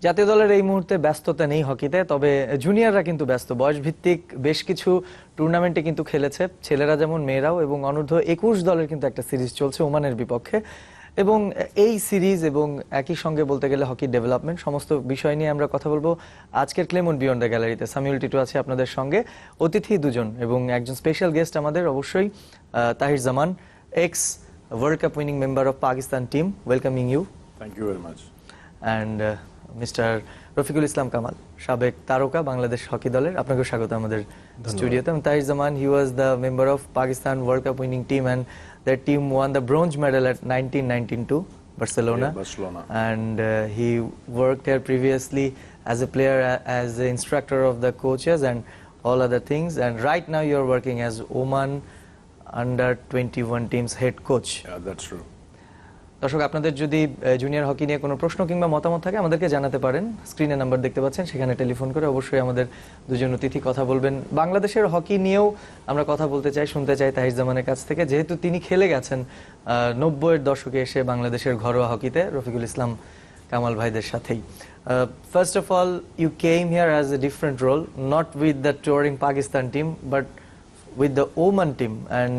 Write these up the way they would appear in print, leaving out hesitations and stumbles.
জাতীয় দলের এই মুহূর্তে ব্যস্ততা নেই হকিতে, তবে জুনিয়ররা কিন্তু ব্যস্ত। বয়স ভিত্তিক বেশ কিছু টুর্নামেন্টে কিন্তু খেলেছে ছেলেরা যেমন মেয়েরাও, এবং অনূর্ধ্ব 21 দলের কিন্তু একটা সিরিজ চলছে ওমানের বিপক্ষে। এবং এই সিরিজ এবং একই সঙ্গে বলতে গেলে হকি ডেভেলপমেন্ট সমস্ত বিষয় নিয়ে আমরা কথা বলবো আজকের ক্লেমন বিয়ন্ড দ্য গ্যালারিতে। সামিউল টিটু আছে আপনাদের সঙ্গে, অতিথি দুজন এবং একজন স্পেশাল গেস্ট আমাদের অবশ্যই Tahir Zaman, ex world cup winning member of Pakistan team, welcoming you. Thank you very much. And mister Rafiqul Islam Kamal, সাবেক তারকা বাংলাদেশ হকি দলের, আপনাকে স্বাগত আমাদের স্টুডিওতে। Tahir Zaman, he was the member of Pakistan world cup winning team and their team won the bronze medal at 1992 Barcelona. Yeah, Barcelona. And he worked here previously as a player, as the instructor of the coaches and all other things. And right now you're working as Oman under 21 team's head coach. Yeah, that's true. দর্শক, আপনাদের যদি junior hockey নিয়ে কোনো প্রশ্ন কিংবা মতামত থাকে আমাদেরকে জানাতে পারেন। স্ক্রিনে নাম্বার দেখতে পাচ্ছেন, সেখানে টেলিফোন করে অবশ্যই আমাদের দুজন অতিথি কথা বলবেন। বাংলাদেশের হকি নিয়েও আমরা কথা বলতে চাই, শুনতে চাই তাহির জামানের কাছ থেকে, যেহেতু তিনি খেলে গেছেন 90-এর দশকে এসে বাংলাদেশের ঘরোয়া হকিতে রফিকুল ইসলাম কামাল ভাইদের সাথেই। First of all, you came here as a different role, not with the touring Pakistan team but with the Oman team, and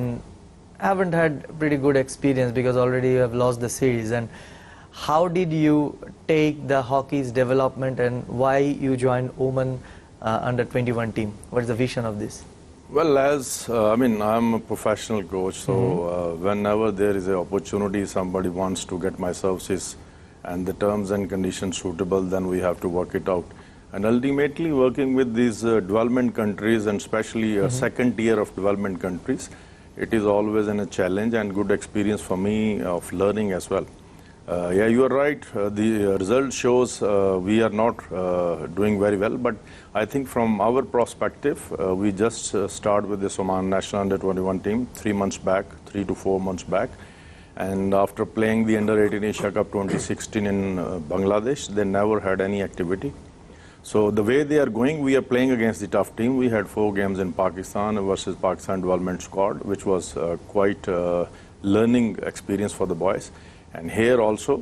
haven't had pretty good experience because already you have lost the series. And how did you take the hockey's development and why you joined Oman under 21 team? What is the vision of this? Well, I'm a professional coach, so whenever there is an opportunity, somebody wants to get my services and the terms and conditions suitable, then we have to work it out. And ultimately, working with these development countries, and especially second tier of development countries, it is always a challenge and good experience for me of learning as well. Yeah, you are right. The result shows we are not doing very well, but I think from our perspective, we just start with the Oman national under 21 team 3 months back, 3 to 4 months back. And after playing the under 18 Asia Cup 2016 in Bangladesh, they never had any activity. So the way they are going, we are playing against the tough team. We had 4 games in Pakistan versus Pakistan Development Squad, which was quite learning experience for the boys. And here also,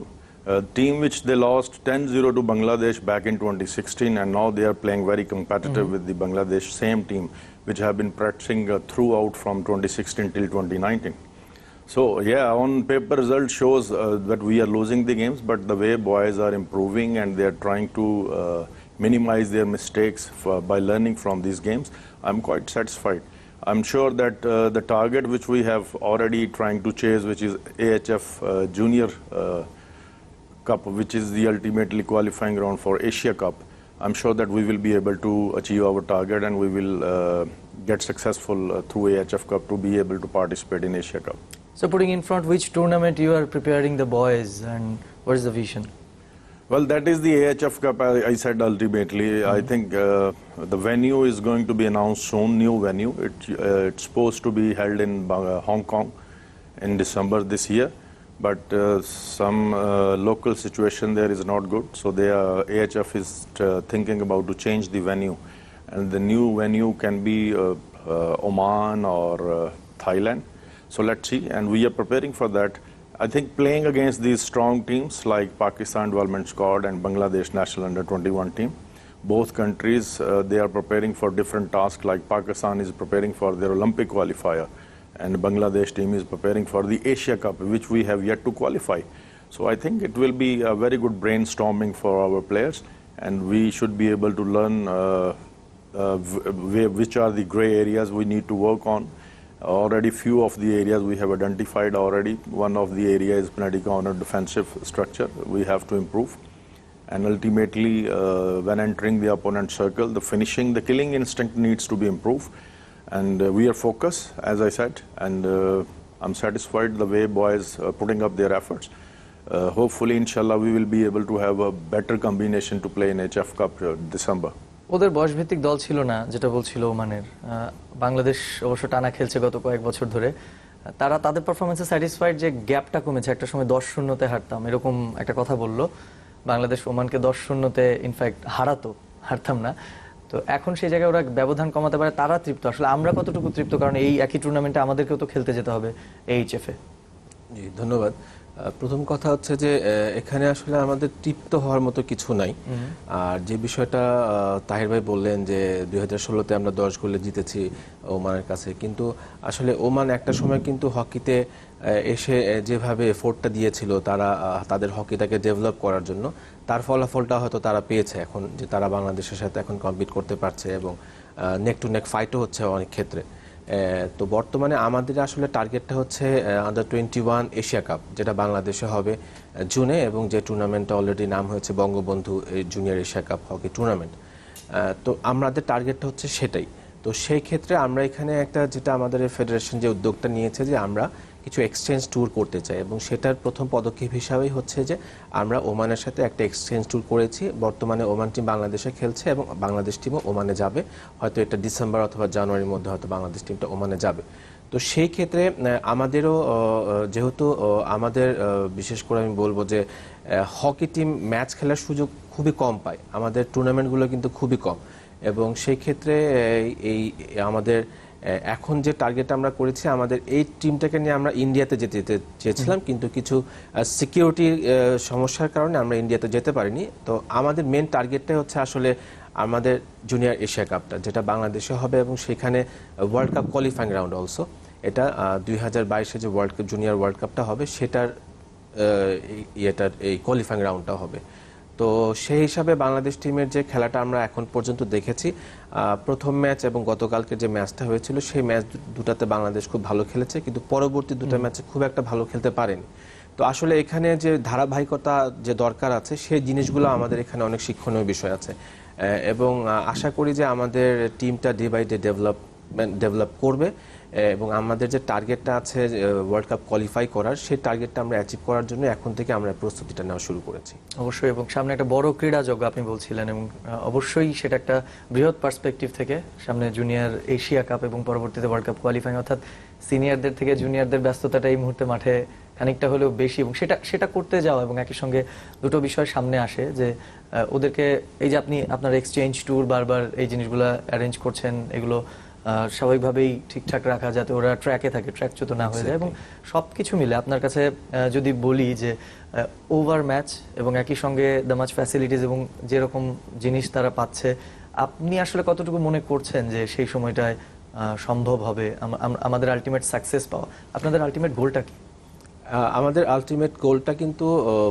team which they lost 10-0 to Bangladesh back in 2016, and now they are playing very competitive with the Bangladesh same team, which have been practicing throughout from 2016 till 2019. So yeah, on paper result shows that we are losing the games, but the way boys are improving and they are trying to minimize their mistakes by learning from these games, I'm quite satisfied. I'm sure that the target which we have already trying to chase, which is AHF Junior Cup, which is the ultimately qualifying round for Asia Cup, I'm sure that we will be able to achieve our target and we will get successful through AHF Cup to be able to participate in Asia Cup. So putting in front, which tournament you are preparing the boys and what is the vision? Well, that is the AHF Cup, I said ultimately. I think the venue is going to be announced soon, new venue. It's supposed to be held in Hong Kong in December this year. But some local situation there is not good. So AHF is thinking about to change the venue. And the new venue can be Oman or Thailand. So let's see. And we are preparing for that. I think playing against these strong teams like Pakistan Development Squad and Bangladesh National Under 21 team, both countries, they are preparing for different tasks. Like Pakistan is preparing for their Olympic qualifier and Bangladesh team is preparing for the Asia Cup, which we have yet to qualify. So I think it will be a very good brainstorming for our players, and we should be able to learn which are the gray areas we need to work on. Already few of the areas we have identified already. One of the area is penalty corner defensive structure. We have to improve. And ultimately, when entering the opponent circle, the finishing, the killing instinct needs to be improved. And we are focused, as I said, and I'm satisfied the way boys are putting up their efforts. Hopefully, inshallah, we will be able to have a better combination to play in HF Cup December. ওদের বয়সভিত্তিক দল ছিল না, যেটা বলছিল ওমানের। বাংলাদেশ অবশ্য টানা খেলছে গত কয়েক বছর ধরে। তারা তাদের পারফরমেন্সে স্যাটিসফাইড যে গ্যাপটা কমেছে, একটা সময় 10-0-তে হারতাম, এরকম একটা কথা বললো। বাংলাদেশ ওমানকে 10-0-তে ইনফ্যাক্ট হারতাম না। তো এখন সেই জায়গায় ওরা ব্যবধান কমাতে পারে, তারা তৃপ্ত। আসলে আমরা কতটুকু তৃপ্ত, কারণ এই একই টুর্নামেন্টে আমাদেরকেও তো খেলতে যেতে হবে এইচএফ এ। জি, ধন্যবাদ। প্রথম কথা হচ্ছে যে এখানে আসলে আমাদের তৃপ্ত হওয়ার মতো কিছু নাই। আর যে বিষয়টা তাহির ভাই বললেন যে 2016-তে আমরা 10 গোলে জিতেছি ওমানের কাছে, কিন্তু আসলে ওমান একটা সময় কিন্তু হকিতে এসে যেভাবে এফোর্টটা দিয়েছিল তারা তাদের হকিটাকে ডেভেলপ করার জন্য, তার ফলাফলটা হয়তো তারা পেয়েছে এখন, যে তারা বাংলাদেশের সাথে এখন কম্পিট করতে পারছে এবং নেক টু নেক ফাইটও হচ্ছে অনেক ক্ষেত্রে। তো বর্তমানে আমাদের আসলে টার্গেটটা হচ্ছে আন্ডার-21 এশিয়া কাপ, যেটা বাংলাদেশে হবে জুনে, এবং যে টুর্নামেন্টটা অলরেডি নাম হয়েছে Bangabandhu junior Asia cup hockey tournament. তো আমাদের টার্গেটটা হচ্ছে সেটাই। তো সেই ক্ষেত্রে আমরা এখানে একটা, যেটা আমাদের ফেডারেশন যে উদ্যোগটা নিয়েছে, যে আমরা কিছু এক্সচেঞ্জ ট্যুর করতে চাই, এবং সেটার প্রথম পদক্ষেপ হিসাবেই হচ্ছে যে আমরা ওমানের সাথে একটা এক্সচেঞ্জ ট্যুর করেছি। বর্তমানে ওমান টিম বাংলাদেশে খেলছে এবং বাংলাদেশ টিমও ওমানে যাবে, হয়তো এটা ডিসেম্বর অথবা জানুয়ারির মধ্যে হয়তো বাংলাদেশ টিমটা ওমানে যাবে। তো সেই ক্ষেত্রে আমাদেরও যেহেতু আমাদের বিশেষ করে আমি বলবো যে হকি টিম ম্যাচ খেলার সুযোগ খুবই কম পায়, আমাদের টুর্নামেন্টগুলো কিন্তু খুবই কম, এবং সেই ক্ষেত্রে এই আমাদের এখন যে টার্গেট আমরা করেছি, আমাদের এই টিমটাকে নিয়ে আমরা ইন্ডিয়াতে যেতে চেয়েছিলাম, কিন্তু কিছু সিকিউরিটি সমস্যার কারণে আমরা ইন্ডিয়াতে যেতে পারিনি। তো আমাদের মেন টার্গেটটাই হচ্ছে আসলে আমাদের জুনিয়র এশিয়া কাপটা, যেটা বাংলাদেশে হবে, এবং সেখানে world cup qualifying round also, এটা 2022-এ যে জুনিয়র ওয়ার্ল্ড কাপটা হবে সেটার এই কোয়ালিফাইং রাউন্ডটা হবে। তো সেই হিসাবে বাংলাদেশ টিমের যে খেলাটা আমরা এখন পর্যন্ত দেখেছি, প্রথম ম্যাচ এবং গতকালকে যে ম্যাচটা হয়েছিল, সেই ম্যাচ দুটাতে বাংলাদেশ খুব ভালো খেলেছে, কিন্তু পরবর্তী দুটো ম্যাচে খুব একটা ভালো খেলতে পারেনি। তো আসলে এখানে যে ধারাবাহিকতা যে দরকার আছে, সেই জিনিসগুলো আমাদের এখানে অনেক শিক্ষণীয় বিষয় আছে, এবং আশা করি যে আমাদের টিমটা ডে বাই ডে ডেভেলপ করবে, এবং আমাদের যে টার্গেটটা আছে ওয়ার্ল্ড কাপ কোয়ালিফাই করার, সেই টার্গেটটা আমরা অ্যাচিভ করার জন্য এখন থেকে আমরা প্রস্তুতিটা নেওয়া শুরু করেছি। অবশ্যই, এবং সামনে একটা বড় ক্রীড়া যোগ আপনি বলছিলেন, এবং অবশ্যই সেটা একটা বৃহৎ পার্সপেক্টিভ থেকে সামনে জুনিয়র এশিয়া কাপ এবং পরবর্তীতে ওয়ার্ল্ড কাপ কোয়ালিফাইং, অর্থাৎ সিনিয়রদের থেকে জুনিয়রদের ব্যস্ততাটা এই মুহূর্তে মাঠে খানিকটা হলেও বেশি, এবং সেটা করতে যাওয়া, এবং একই সঙ্গে দুটো বিষয় সামনে আসে যে ওদেরকে এই যে আপনি আপনার এক্সচেঞ্জ ট্যুর বারবার এই জিনিসগুলো অ্যারেঞ্জ করছেন, এগুলো স্বাভাবিকভাবেই ঠিকঠাক রাখা, যাতে ওরা ট্র্যাকে থাকে, ট্র্যাকচ্যুত না হয়ে যায়। এবং সবকিছু মিলে আপনার কাছে যদি বলি যে ওভার ম্যাচ এবং একই সঙ্গে দ্য ম্যাচ ফ্যাসিলিটিস এবং যেরকম জিনিস তারা পাচ্ছে, আপনি আসলে কতটুকু মনে করছেন যে সেই সময়টায় সম্ভব হবে আমাদের আলটিমেট সাকসেস পাওয়া? আপনাদের আলটিমেট গোলটা কি? আমাদের আলটিমেট গোলটা কিন্তু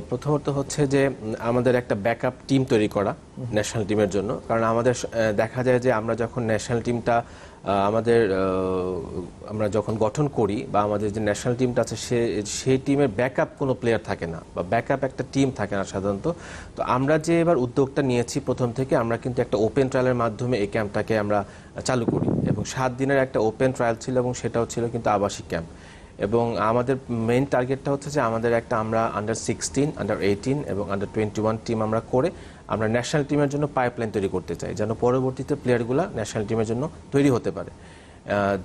প্রথমত হচ্ছে যে আমাদের একটা ব্যাকআপ টিম তৈরি করা ন্যাশনাল টিমের জন্য। কারণ আমাদের দেখা যায় যে আমরা যখন ন্যাশনাল টিমটা আমরা যখন গঠন করি, বা আমাদের যে ন্যাশনাল টিমটা আছে সেই টিমের ব্যাকআপ কোনো প্লেয়ার থাকে না, বা ব্যাকআপ একটা টিম থাকে না সাধারণত। তো আমরা যে এবার উদ্যোগটা নিয়েছি প্রথম থেকে, আমরা কিন্তু একটা ওপেন ট্রায়ালের মাধ্যমে এই ক্যাম্পটাকে আমরা চালু করি, এবং 7 দিনের একটা ওপেন ট্রায়াল ছিল, এবং সেটাও ছিল কিন্তু আবাসিক ক্যাম্প। এবং আমাদের মেইন টার্গেটটা হচ্ছে যে আমাদের একটা আমরা আন্ডার-16, আন্ডার-18 এবং আন্ডার-21 টিম আমরা করে আমরা ন্যাশনাল টিমের জন্য পাইপলাইন তৈরি করতে চাই, যেন পরবর্তীতে প্লেয়ারগুলো ন্যাশনাল টিমের জন্য তৈরি হতে পারে।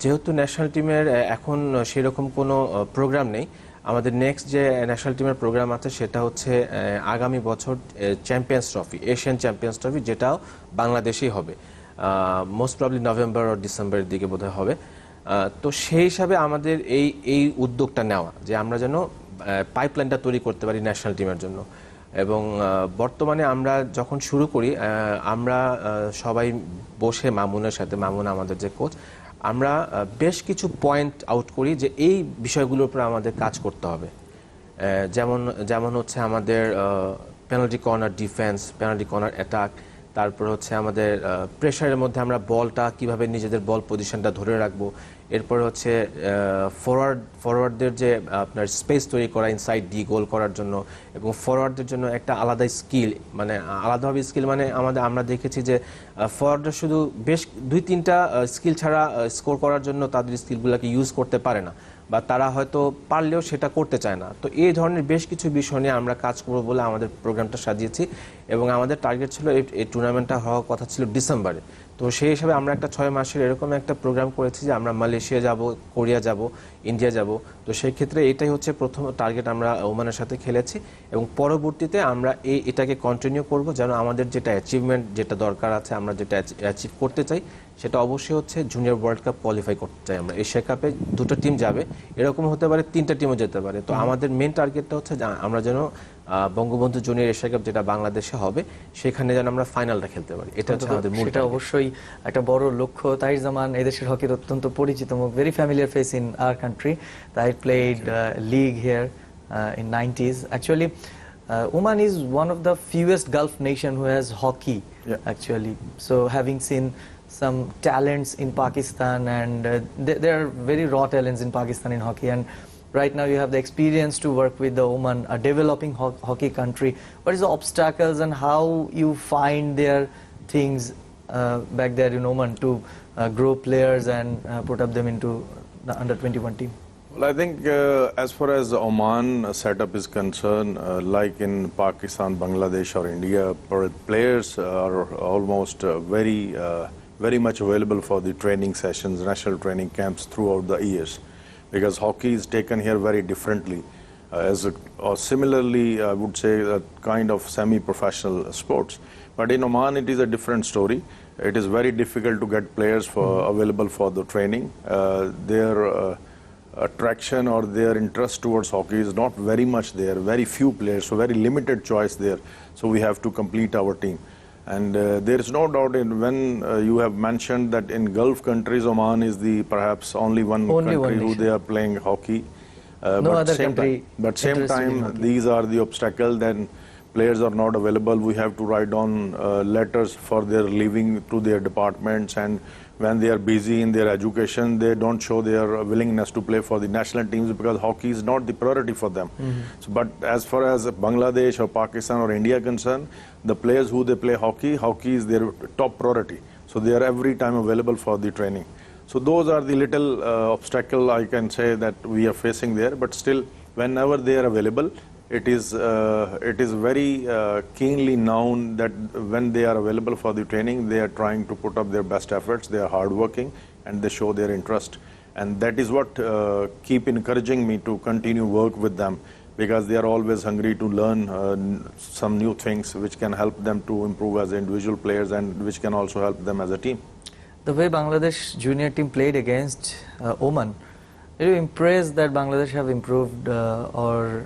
যেহেতু ন্যাশনাল টিমের এখন সেরকম কোনো প্রোগ্রাম নেই, আমাদের নেক্সট যে ন্যাশনাল টিমের প্রোগ্রাম আছে সেটা হচ্ছে আগামী বছর champions trophy, Asian champions trophy, যেটাও বাংলাদেশেই হবে, মোস্ট প্রবলি নভেম্বর ও ডিসেম্বরের দিকে বোধহয় হবে। তো সেই হিসাবে আমাদের এই উদ্যোগটা নেওয়া, যে আমরা যেন পাইপলাইনটা তৈরি করতে পারি ন্যাশনাল টিমের জন্য। এবং বর্তমানে আমরা যখন শুরু করি, আমরা সবাই বসে মামুনের সাথে, মামুন আমাদের যে কোচ, আমরা বেশ কিছু পয়েন্ট আউট করি যে এই বিষয়গুলোর উপর আমাদের কাজ করতে হবে। যেমন হচ্ছে আমাদের penalty corner defence, penalty corner attack, তারপর হচ্ছে আমাদের প্রেশারের মধ্যে আমরা বলটা কিভাবে নিজেদের বল পজিশনটা ধরে রাখবো, এরপর হচ্ছে ফরওয়ার্ডদের যে আপনার স্পেস তৈরি করা ইনসাইড দি গোল করার জন্য, এবং ফরওয়ার্ডদের জন্য একটা আলাদা স্কিল, মানে আলাদাভাবে স্কিল, মানে আমরা দেখেছি যে ফরওয়ার্ডরা শুধু বেশ 2-3টা স্কিল ছাড়া স্কোর করার জন্য তাদের স্কিলগুলোকে ইউজ করতে পারে না, বা তারা হয়তো পারলেও সেটা করতে চায় না। তো এই ধরনের বেশ কিছু বিষয় নিয়ে আমরা কাজ করবো বলে আমাদের প্রোগ্রামটা সাজিয়েছি, এবং আমাদের টার্গেট ছিল এই টুর্নামেন্টটা হওয়ার কথা ছিল ডিসেম্বরে। তো সেই হিসাবে আমরা একটা 6 মাসের এরকম একটা প্রোগ্রাম করেছি যে আমরা মালয়েশিয়া যাব, কোরিয়া যাব, ইন্ডিয়া যাব। তো সেই ক্ষেত্রে এটাই হচ্ছে প্রথম টার্গেট, আমরা ওমানের সাথে খেলেছি, এবং পরবর্তীতে আমরা এটাকে কন্টিনিউ করব, যেন আমাদের যেটা অ্যাচিভমেন্ট যেটা দরকার আছে, আমরা যেটা অ্যাচিভ করতে চাই, সেটা অবশ্যই হচ্ছে জুনিয়র ওয়ার্ল্ড কাপ কোয়ালিফাই করতে চাই আমরা। এশিয়া কাপে 2টা টিম যাবে, এরকম হতে পারে 3টা টিমও যেতে পারে। তো আমাদের মেন টার্গেটটা হচ্ছে আমরা যেন বঙ্গবন্ধু জুনিয়র এশিয়া কাপ যেটা বাংলাদেশে হবে সেখানে যেন আমরা ফাইনালটা খেলতে পারি, এটা হচ্ছে আমাদের মূল সেটা অবশ্যই একটা বড় লক্ষ্য। তাহির জামান এদেশের হকির অত্যন্ত পরিচিত মুখ, very familiar face in our country. Tahir played league here in 90s. Actually, Oman is one of the fewest Gulf nation who has hockey. Actually, so having seen some talents in Pakistan, and there are very raw talents in Pakistan in hockey, and right now you have the experience to work with the Oman, a developing hockey country. What is the obstacles and how you find their things back there in Oman to grow players and put up them into the under 21 team? Well, I think as far as the Oman setup is concerned, like in Pakistan, Bangladesh or India, players are almost very much available for the training sessions, national training camps throughout the years, because hockey is taken here very differently. Or similarly, I would say a kind of semi-professional sports. But in Oman, it is a different story. It is very difficult to get players available for the training. Their attraction or their interest towards hockey is not very much there. Very few players, so very limited choice there. So we have to complete our team. And there is no doubt when you have mentioned that in Gulf countries, Oman is the perhaps only one country who they are playing hockey. No other country. But same time, these are the obstacles. Then players are not available. We have to write down letters for their leaving to their departments, and when they are busy in their education, they don't show their willingness to play for the national teams because hockey is not the priority for them. So, but as far as Bangladesh or Pakistan or India are concerned, the players who they play hockey is their top priority. So they are every time available for the training. So those are the little obstacle I can say that we are facing there. But still, whenever they are available, it is very keenly known that when they are available for the training, they are trying to put up their best efforts. They are hardworking and they show their interest, and that is what keep encouraging me to continue work with them, because they are always hungry to learn some new things which can help them to improve as individual players and which can also help them as a team. The way Bangladesh junior team played against Oman, are you impressed that Bangladesh have improved, or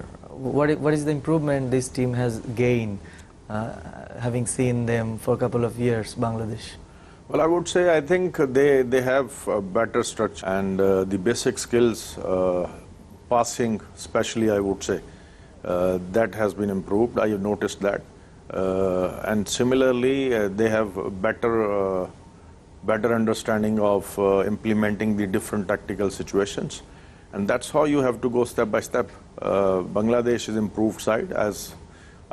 what is the improvement this team has gained, having seen them for a couple of years, Bangladesh? Well, I would say I think they have a better structure and the basic skills, passing especially, I would say, that has been improved. I have noticed that. And similarly, they have better understanding of implementing the different tactical situations. And that's how you have to go step by step. Bangladesh is improved side, as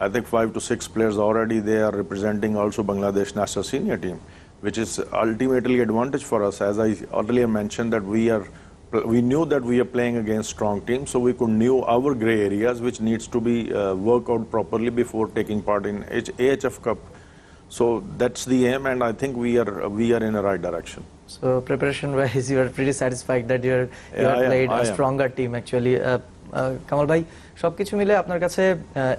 I think 5 to 6 players already they are representing also Bangladesh national senior team, which is ultimately advantage for us. As I earlier mentioned that we knew that we are playing against strong teams, so we could know our gray areas which needs to be worked out properly before taking part in AHF Cup. So that's the aim, and I think we are in the right direction. So preparation-wise, you are pretty satisfied that you have played a stronger team actually. Kamal ভাই, সবকিছু মিলে আপনার কাছে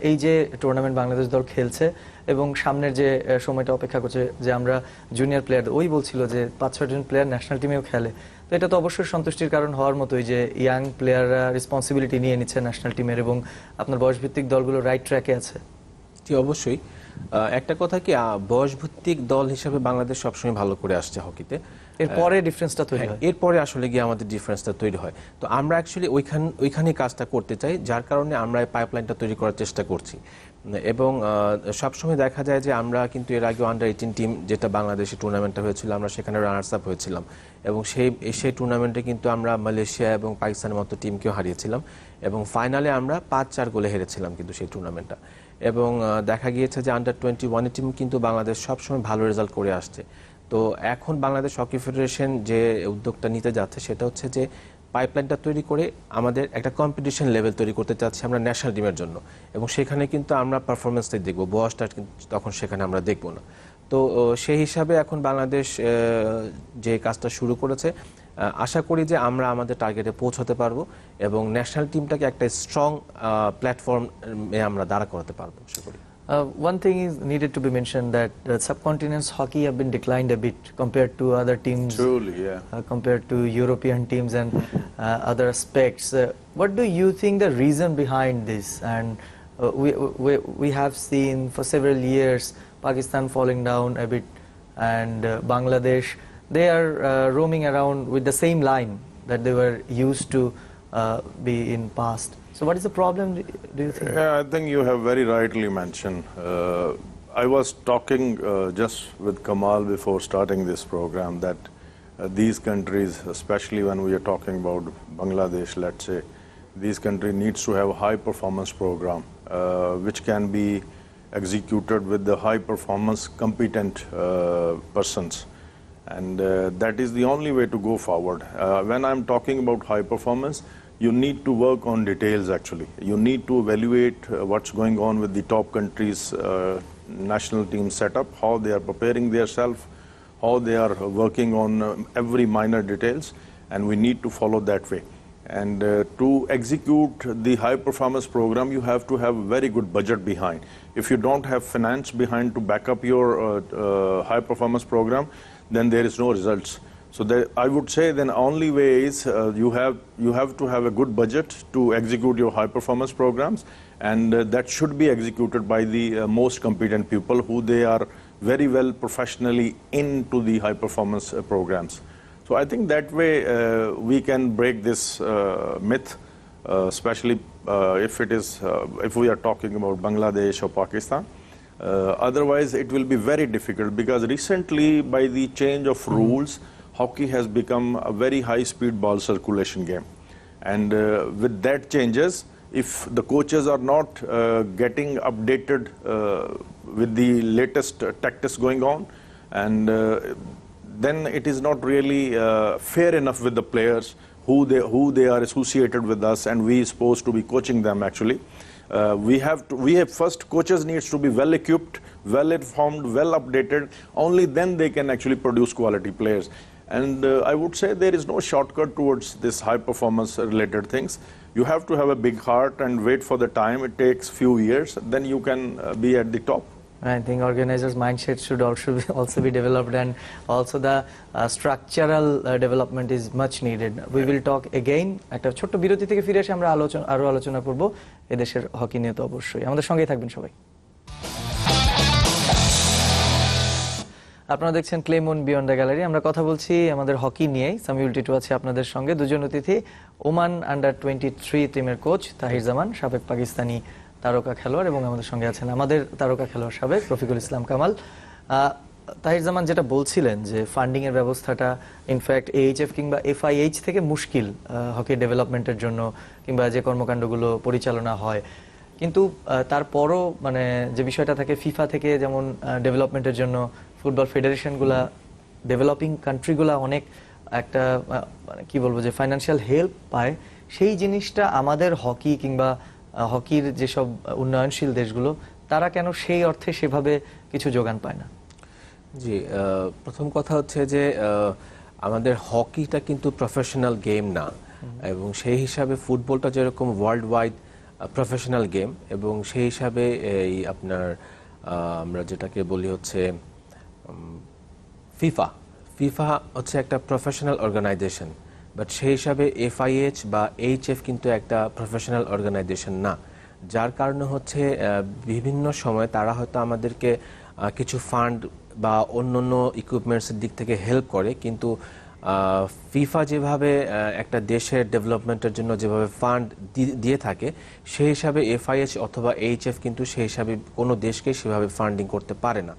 এই যে tournament Bangladesh দল খেলছে এবং সামনের যে সময়টা অপেক্ষা করছে, যে আমরা জুনিয়র প্লেয়ার, ওই বলছিল যে 5-6 জন প্লেয়ার ন্যাশনাল টিমেও খেলে, তো এটা তো অবশ্যই সন্তুষ্টির কারণ হওয়ার মতোই যে ইয়াং প্লেয়াররা রেসপন্সিবিলিটি নিয়ে নিচ্ছে ন্যাশনাল টিমের, এবং আপনার বয়সভিত্তিক দলগুলো রাইট ট্র্যাকে আছে। জি অবশ্যই। একটা কথা কি, বয়সভিত্তিক দল হিসেবে বাংলাদেশ সবসময় ভালো করে আসছে হকিতে। এরপরে ডিফারেন্সটা তৈরি হয়, এরপরে আসলে গিয়ে আমাদের ডিফারেন্সটা তৈরি হয়। তো আমরা অ্যাকচুয়ালি ওইখানে কাজটা করতে চাই, যার কারণে আমরা এই পাইপলাইনটা তৈরি করার চেষ্টা করছি। এবং সবসময় দেখা যায় যে আমরা কিন্তু এর আগে আন্ডার 18 টিম যেটা বাংলাদেশে টুর্নামেন্টটা হয়েছিল, আমরা সেখানে রানার্স আপ হয়েছিলাম, এবং সেই টুর্নামেন্টে কিন্তু আমরা মালয়েশিয়া এবং পাকিস্তানের মতো টিমকেও হারিয়েছিলাম, এবং ফাইনালে আমরা 5-4 গোলে হেরেছিলাম কিন্তু সেই টুর্নামেন্টটা। এবং দেখা গিয়েছে যে আন্ডার 21 টিম কিন্তু বাংলাদেশ সবসময় ভালো রেজাল্ট করে আসছে। তো এখন বাংলাদেশ হকি ফেডারেশন যে উদ্যোগটা নিতে যাচ্ছে সেটা হচ্ছে যে পাইপলাইনটা তৈরি করে আমাদের একটা কম্পিটিশন লেভেল তৈরি করতে চাচ্ছি আমরা ন্যাশনাল টিমের জন্য, এবং সেখানে কিন্তু আমরা পারফরমেন্সটাই দেখবো, বয়সটা কিন্তু তখন সেখানে আমরা দেখবো না। তো সেই হিসাবে এখন বাংলাদেশ যে কাজটা শুরু করেছে, আশা করি যে আমরা আমাদের টার্গেটে পৌঁছাতে পারবো এবং ন্যাশনাল টিমটাকে একটা স্ট্রং প্ল্যাটফর্মে আমরা দাঁড়া করাতে পারবো আশা করি। One thing is needed to be mentioned that subcontinent's hockey have been declined a bit compared to other teams. Truly, yeah. Compared to European teams and other aspects. What do you think the reason behind this? And we have seen for several years Pakistan falling down a bit, and Bangladesh, they are roaming around with the same line that they were used to be in past. So what is the problem, do you think? Yeah, I think you have very rightly mentioned. I was talking just with Kamal before starting this program that these countries, especially when we are talking about Bangladesh, let's say, these countries needs to have a high performance program which can be executed with the high performance competent persons. And that is the only way to go forward. When I'm talking about high performance, you need to work on details actually. You need to evaluate what's going on with the top countries' national team setup, how they are preparing themselves, how they are working on every minor details, and we need to follow that way. And to execute the high performance program, you have to have a very good budget behind. If you don't have finance behind to back up your high performance program, then there is no results. So I would say then only way is you have to have a good budget to execute your high performance programs, and that should be executed by the most competent people who they are very well professionally into the high performance programs. So I think that way we can break this myth, especially if we are talking about Bangladesh or Pakistan. Otherwise, it will be very difficult because recently, by the change of rules, hockey has become a very high-speed ball circulation game. And with that changes, if the coaches are not getting updated with the latest tactics going on, and then it is not really fair enough with the players who they are associated with us, and we are supposed to be coaching them actually. First, coaches needs to be well equipped, well informed, well updated. Only then they can actually produce quality players. And I would say there is no shortcut towards this high performance related things. You have to have a big heart and wait for the time. It takes few years, then you can be at the top. I think organizers' mindset should also be developed, and also the structural development is much needed. We will talk again. একটা ছোট্ট বিরতি থেকে ফিরে এসে আমরা আরো আলোচনা করব এদেশের হকি নিয়ে। তো অবশ্যই আমাদের সঙ্গেই থাকবেন সবাই। আপনারা দেখছেন ক্লেমন বিয়ন্ড দ্য গ্যালারি। আমরা কথা বলছি আমাদের হকি নিয়েই। সামিউল টিটু আছে আপনাদের সঙ্গে। দুজন অতিথি, ওমান আন্ডার-23 টিমের কোচ তাহির জামান, সাবেক পাকিস্তানি তারকা খেলোয়াড়, এবং আমাদের সঙ্গে আছেন আমাদের তারকা খেলোয়াড় সাবেক রফিকুল ইসলাম কামাল। তাহির জামান, যেটা বলছিলেন যে ফান্ডিং এর ব্যবস্থাটা ইনফ্যাক্ট এইচএফ কিংবা এফআইএইচ থেকে মুশকিল হকি ডেভেলপমেন্টের জন্য, কিংবা যে কর্মকাণ্ডগুলো পরিচালনা হয়, কিন্তু তারপরও মানে যে বিষয়টা থাকে ফিফা থেকে যেমন ডেভেলপমেন্টের জন্য ফুটবল ফেডারেশনগুলা, ডেভেলপিং কান্ট্রিগুলা অনেক একটা মানে কি বলবো যে ফাইন্যান্সিয়াল হেল্প পায়, সেই জিনিসটা আমাদের হকি কিংবা হকির যেসব উন্নয়নশীল দেশগুলো তারা কেন সেই অর্থে সেভাবে কিছু যোগান পায় না? জি, প্রথম কথা হচ্ছে যে আমাদের হকিটা কিন্তু প্রফেশনাল গেম না, এবং সেই হিসাবে ফুটবলটা যেরকম ওয়ার্ল্ড ওয়াইড প্রফেশনাল গেম, এবং সেই হিসাবে এই আপনার আমরা যেটাকে বলি হচ্ছে ফিফা হচ্ছে একটা প্রফেশনাল অর্গানাইজেশন, বাট সেই হিসাবে এফআইএইচ বা এইচএফ কিন্তু একটা প্রফেশনাল অর্গানাইজেশন না। যার কারণে হচ্ছে বিভিন্ন সময় তারা হয়তো আমাদেরকে কিছু ফান্ড বা অন্যান্য ইকুইপমেন্টসের দিক থেকে হেল্প করে, কিন্তু ফিফা যেভাবে একটা দেশের ডেভেলপমেন্টের জন্য যেভাবে ফান্ড দিয়ে থাকে, সেই হিসাবে এফআইএইচ অথবা এইচএফ কিন্তু সেই হিসাবে কোনো দেশকে সেভাবে ফান্ডিং করতে পারে না।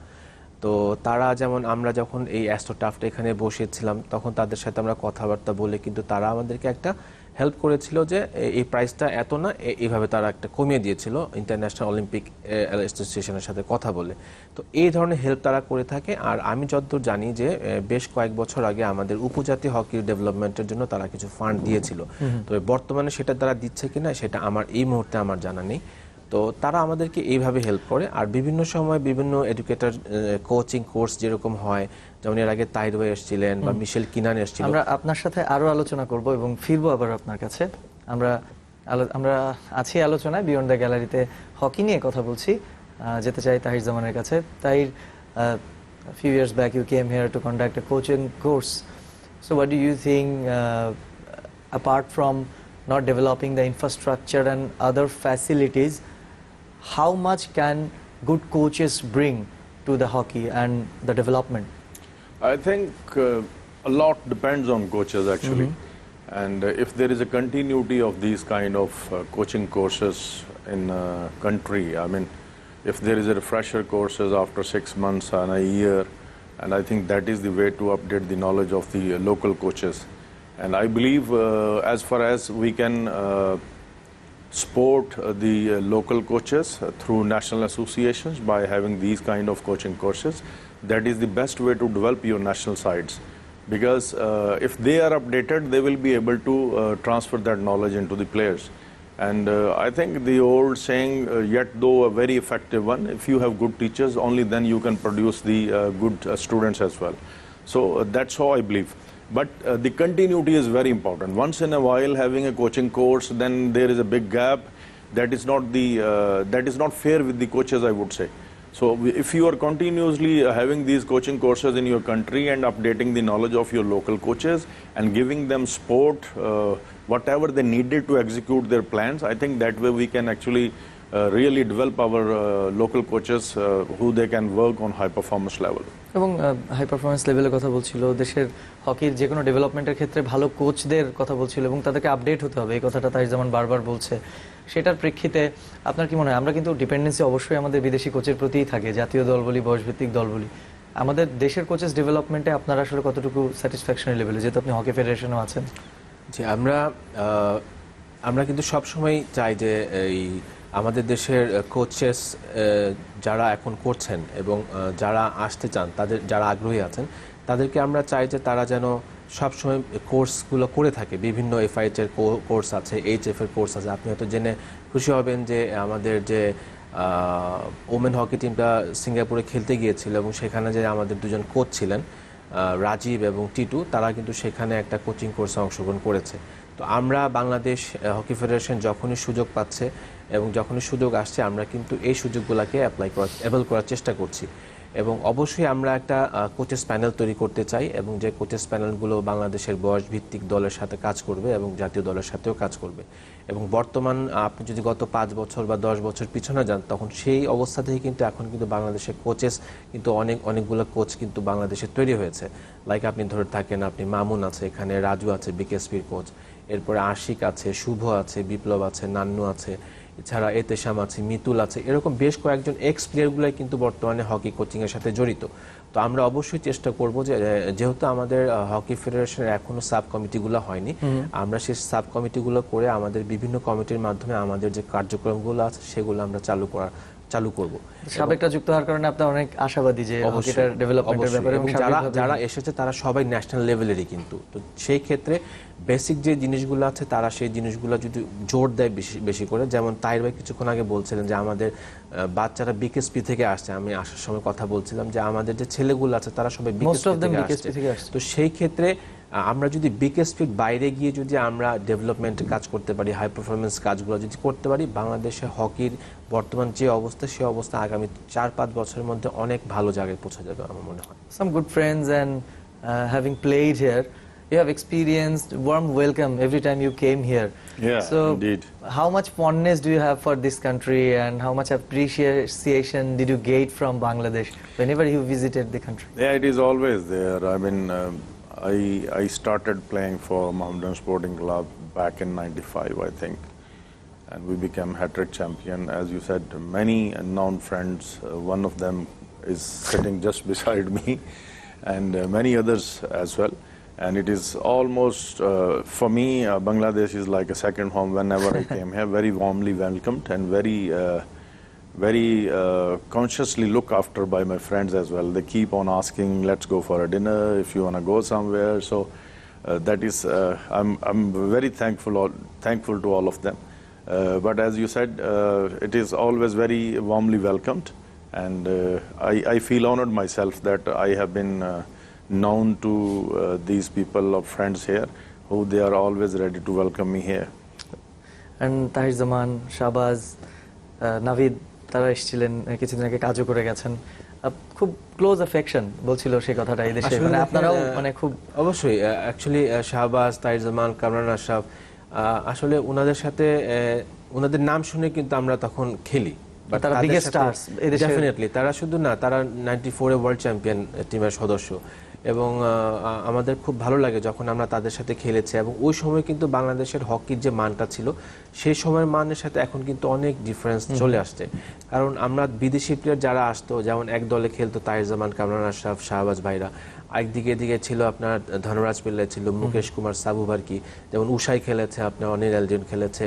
তো তারা যেমন আমরা যখন এই অ্যাস্ট্রোটাফটা এখানে বসেছিলাম, তখন তাদের সাথে আমরা কথাবার্তা বলে কিন্তু তারা আমাদেরকে একটা হেল্প করেছিল যে এই প্রাইসটা এত না, এইভাবে তারা একটা কমিয়ে দিয়েছিল ইন্টারন্যাশনাল অলিম্পিক অ্যাসোসিয়েশনের সাথে কথা বলে। তো এই ধরনের হেল্প তারা করে থাকে। আর আমি যতদূর জানি যে বেশ কয়েক বছর আগে আমাদের উপজাতি হকির ডেভেলপমেন্টের জন্য তারা কিছু ফান্ড দিয়েছিল। তবে বর্তমানে সেটা তারা দিচ্ছে কিনা সেটা আমার এই মুহূর্তে আমার জানা নেই। তো তারা আমাদেরকে এইভাবে হেল্প করে। আর বিভিন্ন সময় বিভিন্ন এডুকেটর কোচিং কোর্স যেরকম হয়, যেমন এর আগে তাহির ভাই এসেছিলেন বা মিশেল কিনান এসেছিলেন। আমরা আপনার সাথে আরো আলোচনা করব এবং ফিরবো আবার আপনার কাছে। আমরা আছি আলোচনায় বিয়ন্ড দ্য গ্যালারিতে হকি নিয়ে কথা বলছি। যেতে চাই তাহির জামানের কাছে। Tahir, a few years back you came here to conduct a coaching course. So what do you think, apart from not developing the infrastructure and other facilities, how much can good coaches bring to the hockey and the development? I think a lot depends on coaches actually. And if there is a continuity of these kind of coaching courses in a country, I mean, if there is a refresher courses after 6 months and a year, and I think that is the way to update the knowledge of the local coaches. And I believe as far as we can support the local coaches through national associations by having these kind of coaching courses, that is the best way to develop your national sides. Because if they are updated, they will be able to transfer that knowledge into the players. And I think the old saying, yet though a very effective one, if you have good teachers, only then you can produce the good students as well. So that's how I believe. But the continuity is very important. Once in a while having a coaching course, then there is a big gap. That is not fair with the coaches, I would say. So if you are continuously having these coaching courses in your country and updating the knowledge of your local coaches and giving them support, whatever they needed to execute their plans, I think that way we can actually really develop our local coaches who they can work on high performance level. এবং high performance লেভেলের কথা বলছিল, দেশের হকির যে কোনো ডেভেলপমেন্টের ক্ষেত্রে ভালো কোচদের কথা বলছিল এবং তাদেরকে আপডেট হতে হবে, এই কথাটা তাহির জামান বারবার বলছে। সেটার প্রেক্ষিতে আপনার কি মনে হয়, আমরা কিন্তু ডিপেন্ডেন্সি অবশ্যই আমাদের বিদেশি কোচের প্রতিই থাকে, জাতীয় দল বলি, বয়সভিত্তিক দল বলি, আমাদের দেশের কোচেস ডেভেলপমেন্টে আপনারা আসলে কতটুকু স্যাটিসফ্যাকশনের লেভেলে, যেহেতু আপনি হকি ফেডারেশনও আছেন? যে আমরা কিন্তু সবসময় চাই যে এই আমাদের দেশের কোচেস যারা এখন করছেন এবং যারা আসতে চান, তাদের যারা আগ্রহী আছেন, তাদেরকে আমরা চাই যে তারা যেন সবসময় কোর্সগুলো করে থাকে। বিভিন্ন এফআইএইচ এর কোর্স আছে, এইচএফ এর কোর্স আছে। আপনি হয়তো জেনে খুশি হবেন যে আমাদের যে ওমেন হকি টিমটা সিঙ্গাপুরে খেলতে গিয়েছিল এবং সেখানে যে আমাদের দুজন কোচ ছিলেন, রাজীব এবং টিটু, তারা কিন্তু সেখানে একটা কোচিং কোর্সে অংশগ্রহণ করেছে। তো আমরা বাংলাদেশ হকি ফেডারেশন যখনই সুযোগ পাচ্ছে এবং যখনই সুযোগ আসছে, আমরা কিন্তু এই সুযোগগুলোকে অ্যাভেল করার চেষ্টা করছি। এবং অবশ্যই আমরা একটা কোচেস প্যানেল তৈরি করতে চাই এবং যে কোচেস প্যানেলগুলো বাংলাদেশের বয়স ভিত্তিক দলের সাথে কাজ করবে এবং জাতীয় দলের সাথেও কাজ করবে। এবং বর্তমান আপনি যদি গত 5 বছর বা 10 বছর পিছনে যান, তখন সেই অবস্থা থেকে কিন্তু এখন কিন্তু বাংলাদেশের কোচেস কিন্তু অনেকগুলো কোচ কিন্তু বাংলাদেশে তৈরি হয়েছে। লাইক আপনি ধরে থাকেন, আপনি মামুন আছে, এখানে রাজু আছে বিকেএসপির কোচ, এরপরে আশিক আছে, শুভ আছে, বিপ্লব আছে, নান্নু আছে, এছাড়া এতেশাম আছে, মিতুল আছে, এরকম বেশ কয়েকজন এক্স প্লেয়ারগুলাই কিন্তু বর্তমানে হকি কোচিংয়ের সাথে জড়িত। তো আমরা অবশ্যই চেষ্টা করব যে যেহেতু আমাদের হকি ফেডারেশনের এখনো সাব কমিটিগুলো হয়নি, আমরা সেই সাব কমিটিগুলো করে আমাদের বিভিন্ন কমিটির মাধ্যমে আমাদের যে কার্যক্রমগুলো আছে সেগুলো আমরা চালু করব। সাবেকটা যুক্ত হওয়ার কারণে আপনারা অনেক আশাবাদী যে হকিটার ডেভেলপমেন্টের ব্যাপারে, এবং যারা এসেছে তারা সবাই ন্যাশনাল লেভেলেরই কিন্তু। তো সেই ক্ষেত্রে বেসিক যে জিনিসগুলো আছে তারা সেই জিনিসগুলো যদি জোর দেয় বেশি করে, যেমন তাহির ভাই কিছুক্ষণ আগে বলছিলেন যে আমাদের বাচ্চারা বিকেএসপি থেকে আসছে, আমি আসার সময় কথা বলছিলাম যে আমাদের যে ছেলেগুলো আছে তারা সবাই বিকেএসপি থেকে আসছে। তো সেই ক্ষেত্রে আমরা যদি বিকেএসপির বাইরে গিয়ে যদি আমরা ডেভেলপমেন্টের কাজ করতে পারি, হাই পারফরমেন্স কাজগুলো যদি করতে পারি, বাংলাদেশে হকির বর্তমান যে অবস্থা, সেই অবস্থা আগামী 4-5 বছরের মধ্যে অনেক ভালো জায়গায় পৌঁছে যাবে আমার মনে হয়। Some good friends and having played here, you have experienced warm welcome every time you came here. Yeah, so indeed. How much fondness do you have for this country and how much appreciation did you get from Bangladesh whenever you visited the country? Yeah, it is always there. I mean, I started playing for Mohammedan Sporting Club back in '95, I think, and we became hat-trick champion. As you said, many known friends. One of them is sitting just beside me, and many others as well. And it is almost, for me, Bangladesh is like a second home whenever I came here. Very warmly welcomed and very consciously looked after by my friends as well. They keep on asking, let's go for a dinner, if you want to go somewhere. So that is, I'm very thankful to all of them. But as you said, it is always very warmly welcomed. And I feel honored myself that I have been known to these people or friends here, who they are always ready to welcome me here. And Tahir Zaman, Shahbaz, Navid, তারা এসেছিলেন, কিছুদিন আগে কাজও করে গেছেন। খুব close affection বলছিল সেই কথাটা এই দেশে, মানে আপনারাও মানে খুব অবশ্যই অ্যাকচুয়ালি শাহবাজ, তাইজমান, কামরান আশরাফ, আসলে ওনাদের সাথে ওনাদের নাম শুনে কিন্তু আমরা তখন খেলি। তারা বিগেস্ট স্টারস এদেশে। ডেফিনেটলি তারা শুধু না, তারা 94 ওয়ার্ল্ড চ্যাম্পিয়ন টিমের সদস্য, এবং আমাদের খুব ভালো লাগে যখন আমরা তাদের সাথে খেলেছি। এবং ওই সময় কিন্তু বাংলাদেশের হকির যে মানটা ছিল সেই সময়ের মানের সাথে এখন কিন্তু অনেক ডিফারেন্স চলে আসছে। কারণ আমরা বিদেশি প্লেয়ার যারা আসতো, যেমন এক দলে খেলতো তাইজমান, কামরান আশরাফ, শাহবাজ ভাইরা, একদিকে এদিকে ছিল আপনার ধনরাজ পিল্লাই, ছিল মুকেশ কুমার, সাবু বার্কি, যেমন উষাই খেলেছে, আপনার অনিল এলডিন খেলেছে,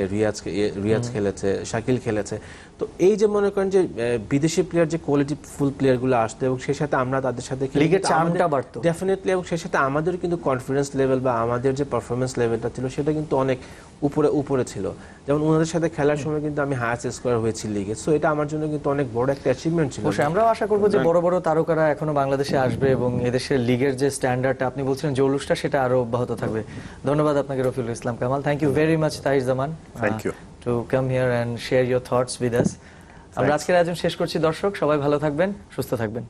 রিয়াজ খেলেছে, শাকিল খেলেছে। তো এই যে মনে করেন যে বিদেশি প্লেয়ার যে কোয়ালিটি ফুল প্লেয়ারগুলো আসতো, এবং সেই সাথে আমরা তাদের সাথে লিগের চার্মটা বাড়তো ডেফিনেটলি, এবং সেই সাথে আমাদের কিন্তু কনফিডেন্স লেভেল বা আমাদের যে পারফরমেন্স লেভেলটা ছিল সেটা কিন্তু অনেক উপরে ছিল। যেমন ওনাদের সাথে খেলার সময় কিন্তু আমি হায়েস্ট স্কোয়ার হয়েছি লিগে, সো এটা আমার জন্য কিন্তু অনেক বড় একটা অ্যাচিভমেন্ট ছিল। আমরাও আশা করবো যে বড় বড় তারকারা এখনো বাংলাদেশে আসবে এবং এদেশের লিগের যে স্ট্যান্ডার্ডটা আপনি বলছিলেন জৌলুসটা, সেটা আরো অব্যাহত থাকবে। ধন্যবাদ আপনাকে Rafiqul Islam Kamal. Thank you very much Tahir Zaman to come here and share your thoughts with us. আমরা আজকের আয়োজন শেষ করছি দর্শক, সবাই ভালো থাকবেন, সুস্থ থাকবেন।